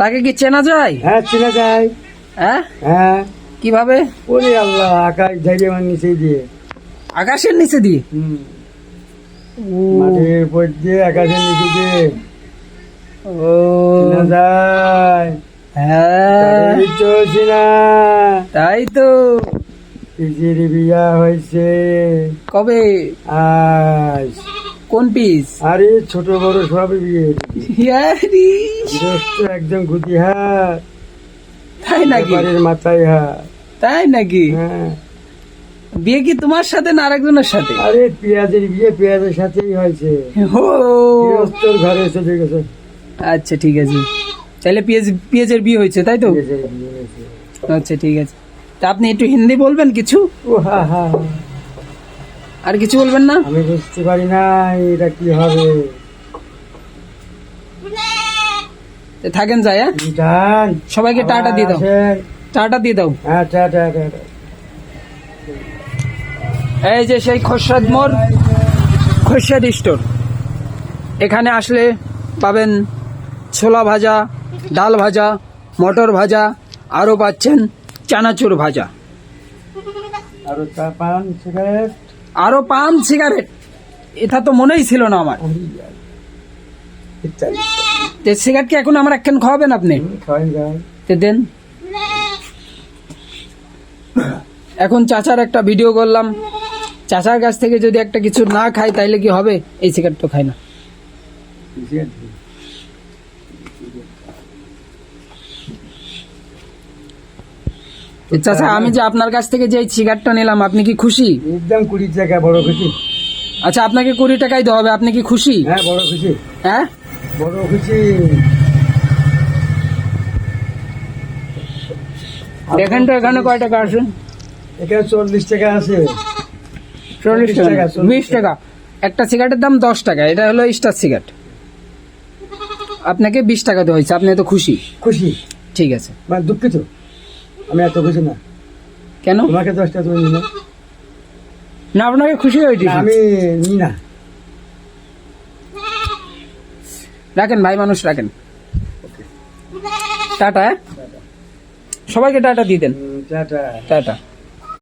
তাকে কি চেনা যায়? হ্যাঁ চেনা যায়। হ্যাঁ, হ্যাঁ কিভাবে? ওরে আল্লাহ, আকাশ ঝাড়িয়ে আমার নিচে দিয়ে। আকাশের নিচে দিয়ে? মাটির উপর দিয়ে আকাশের নিচে দিয়ে ও চেনা যায়। হ্যাঁ, এই তো চেনা। তাই তো। পিসির বিয়া হয়েছে কবে? আজ। কোন পিস? আরে ছোট বড় সবই বিয়ে। ইয়ারি, দোস্ত একদম গুটি হাত, তাই নাকি? ব্যাপারের মাথায় হাত। তাই নাকি? হ্যাঁ। বিয়ে কি তোমার সাথে না আরেকজনের সাথে? আরে পেঁয়াজের বিয়ে পেঁয়াজের সাথেই হয়েছে। ও গৃহস্থর ঘরে চলে গেছে। আচ্ছা ঠিক আছে, তাহলে পেঁয়াজের বিয়ে হয়েছে তাই তো? পেঁয়াজের বিয়ে হয়েছে। আচ্ছা ঠিক আছে। তা আপনি একটু হিন্দি বলবেন কিছু? ও হা হা, আর কিছু বলবেন না? আমি বুঝতে পারি না এটা কি হবে। থাকেন যায়। হ্যাঁ, জান, সবাইকে টাটা দিয়ে দাও। আসেন। টাটা দিয়ে দাও। হ্যাঁ টাটা টাটা। এই যে সেই খোরশেদ মোড়, খোরশেদ স্টোর। এখানে আসলে পাবেন ছোলা ভাজা, ডাল ভাজা, মটর ভাজা, আরও পাচ্ছেন চানাচুর ভাজা, আর চা পান সিগারেট। আরও পান সিগারেট। এটা তো মনেই ছিল না আমার। ইত্যাদি। যে সিগারেট কি এখন আমার একখান খাওয়াবেন আপনি? খাওয়াই যায়। তে দেন। এখন চাচার একটা ভিডিও করলাম, চাচার কাছ থেকে যদি একটা কিছু না খাই তাইলে কি হবে? এই সিগারেট তো খাই না। চাচা, আমি যে আপনার কাছ থেকে যে এই সিগারেটটা নিলাম, আপনি কি খুশি? একদম 20 টাকা, বড় খুশি। আচ্ছা, আপনাকে 20 টাকাই দেওয়া হবে, আপনি কি খুশি? হ্যাঁ বড় খুশি, হ্যাঁ, বড় খুশি। দেখেন তো এখানে কয় টাকা আছে? এখানে 40 টাকা আছে। 40 টাকা, 40 20 টাকা। একটা সিগারেটের দাম 10 টাকা। এটা হলো স্টার সিগারেট। আপনাকে 20 টাকা দেওয়া হয়েছে, আপনি তো খুশি? খুশি, ঠিক আছে। মানে দুঃখিত, আমি এত খুশি না। কেন? তোমাকে 10 টাকা তুমি নিও না। না, আপনাকে খুশি হয়েছি। না, আমি নি না। রাখেন ভাই, মানুষ রাখেন। টাটা। হ্যাঁ, সবাইকে টাটা দিয়ে দেন। টাটা। টাটা।